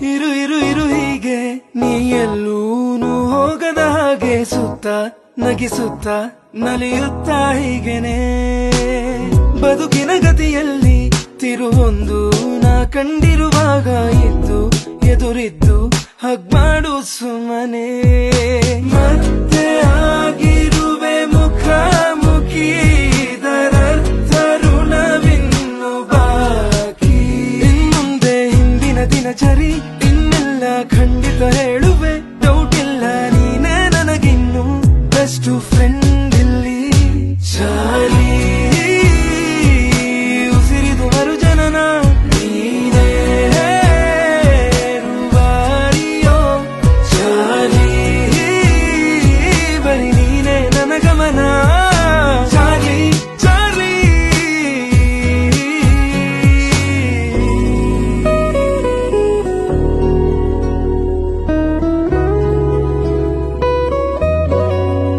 ಇರು ಇರು ಇರು ಹೀಗೆ ನೀ ಎಲ್ಲೂನು ಹೋಗದ ಹಾಗೆ ಸುತ್ತ ನಗಿಸುತ್ತ ನಲಿಯುತ್ತ ಹೀಗೆನೆ ಬದುಕಿನ ಗತಿಯಲ್ಲಿ ತಿರುವೊಂದು ನಾ ಕಂಡಿರುವಾಗ ಇದ್ದು ಎದುರಿದ್ದು ಹಗ್ ಮಾಡು ಸುಮ್ಮನೆ ಮತ್ತೆ ಆಗಿರುವೆ ಮುಖಾಮುಖಿ ಇದರರ್ಥ ಋಣವಿನ್ನು ಬಾಕಿ ಇನ್ನುಂದೆ ಹಿಂದಿನ ದಿನಚರಿ ಇನ್ನೆಲ್ಲ ಖಂಡಿತ ಹೇಳು